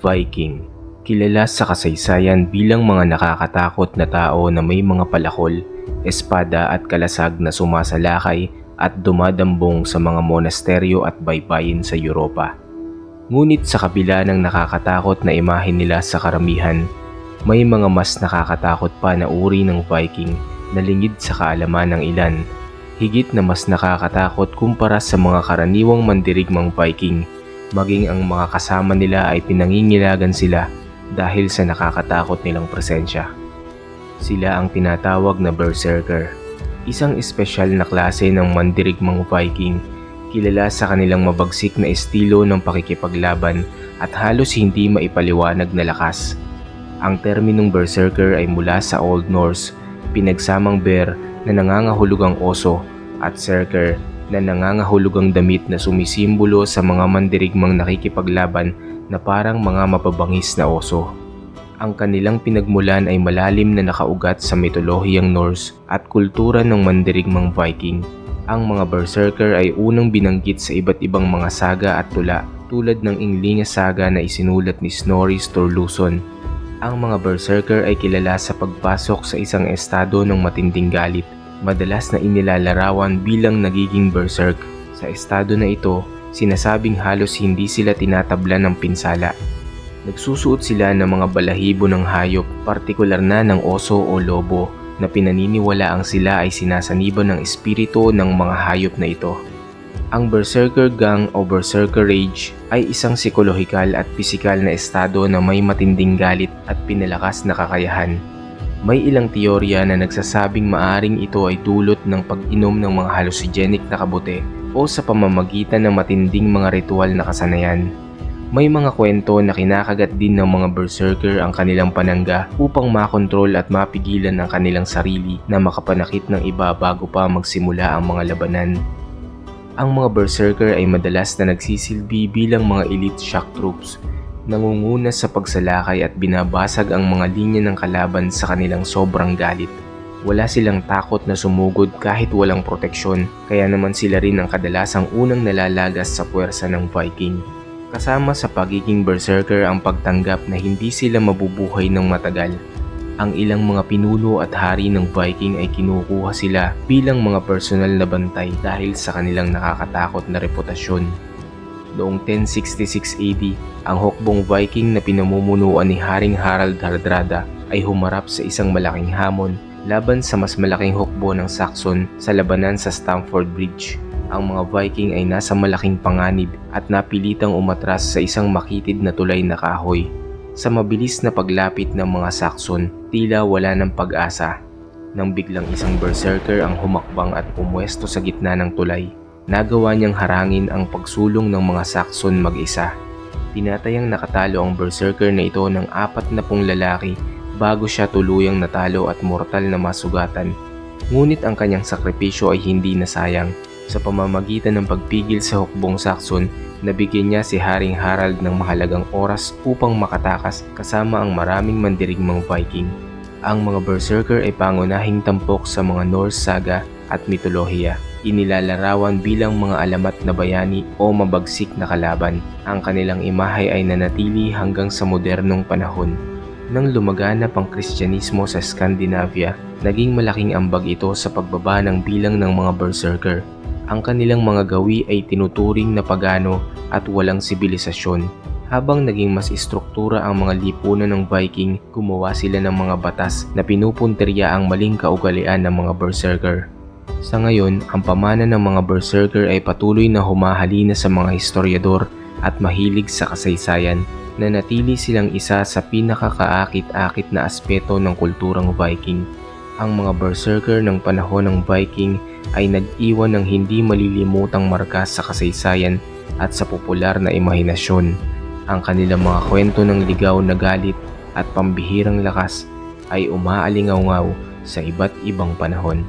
Viking. Kilala sa kasaysayan bilang mga nakakatakot na tao na may mga palakol, espada at kalasag na sumasalakay at dumadambong sa mga monasteryo at baybayin sa Europa. Ngunit sa kabila ng nakakatakot na imahe nila sa karamihan, may mga mas nakakatakot pa na uri ng Viking na lingid sa kaalaman ng ilan. Higit na mas nakakatakot kumpara sa mga karaniwang mandirigmang Viking, maging ang mga kasama nila ay pinangingilagan sila dahil sa nakakatakot nilang presensya. Sila ang tinatawag na Berserker, isang espesyal na klase ng mandirigmang Viking, kilala sa kanilang mabagsik na estilo ng pakikipaglaban at halos hindi maipaliwanag na lakas. Ang terminong Berserker ay mula sa Old Norse, pinagsamang bear na nangangahulugang oso at serker na nangangahulugang damit na sumisimbolo sa mga mandirigmang nakikipaglaban na parang mga mapabangis na oso. Ang kanilang pinagmulan ay malalim na nakaugat sa mitolohiyang Norse at kultura ng mandirigmang Viking. Ang mga Berserker ay unang binanggit sa iba't ibang mga saga at tula tulad ng Ynglinga Saga na isinulat ni Snorri Sturluson. Ang mga Berserker ay kilala sa pagpasok sa isang estado ng matinding galit, madalas na inilalarawan bilang nagiging berserk. Sa estado na ito, sinasabing halos hindi sila tinatabla ng pinsala. Nagsusuot sila ng mga balahibo ng hayop, partikular na ng oso o lobo, na pinaniniwalaang sila ay sinasaniban ng espiritu ng mga hayop na ito. Ang Berserker Gang o Berserker Rage ay isang psikolohikal at pisikal na estado na may matinding galit at pinalakas na kakayahan. May ilang teorya na nagsasabing maaring ito ay dulot ng pag-inom ng mga hallucinogenic na kabote o sa pamamagitan ng matinding mga ritual na kasanayan. May mga kwento na kinakagat din ng mga Berserker ang kanilang panangga upang makontrol at mapigilan ang kanilang sarili na makapanakit ng iba bago pa magsimula ang mga labanan. Ang mga Berserker ay madalas na nagsisilbi bilang mga elite shock troops, nangunguna sa pagsalakay at binabasag ang mga linya ng kalaban sa kanilang sobrang galit. Wala silang takot na sumugod kahit walang proteksyon, kaya naman sila rin ang kadalasang unang nalalagas sa puwersa ng Viking. Kasama sa pagiging Berserker ang pagtanggap na hindi sila mabubuhay ng matagal. Ang ilang mga pinuno at hari ng Viking ay kinukuha sila bilang mga personal na bantay dahil sa kanilang nakakatakot na reputasyon. Noong 1066 AD, ang hukbong Viking na pinamumunuan ni Haring Harald Hardrada ay humarap sa isang malaking hamon laban sa mas malaking hukbo ng Saxon sa labanan sa Stamford Bridge. Ang mga Viking ay nasa malaking panganib at napilitang umatras sa isang makitid na tulay na kahoy. Sa mabilis na paglapit ng mga Saxon, tila wala ng pag-asa. Nang biglang isang Berserker ang humakbang at pumwesto sa gitna ng tulay, nagawa niyang harangin ang pagsulong ng mga Saxon mag-isa. Tinatayang nakatalo ang Berserker na ito ng 40 lalaki bago siya tuluyang natalo at mortal na masugatan. Ngunit ang kanyang sakripisyo ay hindi nasayang. Sa pamamagitan ng pagpigil sa hukbong Saxon, nabigyan niya si Haring Harald ng mahalagang oras upang makatakas kasama ang maraming mandirigmang Viking. Ang mga Berserker ay pangunahing tampok sa mga Norse saga at mitolohiya. Inilalarawan bilang mga alamat na bayani o mabagsik na kalaban. Ang kanilang imahe ay nanatili hanggang sa modernong panahon. Nang lumaganap ang Kristyanismo sa Scandinavia, naging malaking ambag ito sa pagbaba ng bilang ng mga Berserker. Ang kanilang mga gawi ay tinuturing na pagano at walang sibilisasyon. Habang naging mas istruktura ang mga lipunan ng Viking, gumawa sila ng mga batas na pinupuntirya ang maling kaugalian ng mga Berserker. Sa ngayon, ang pamana ng mga Berserker ay patuloy na humahalina sa mga historiador at mahilig sa kasaysayan, na natili silang isa sa pinakakaakit-akit na aspeto ng kulturang Viking. Ang mga Berserker ng panahon ng Viking ay nag-iwan ng hindi malilimutang marka sa kasaysayan at sa popular na imahinasyon. Ang kanilang mga kwento ng ligaw na galit at pambihirang lakas ay umaalingaw-ngaw sa iba't ibang panahon.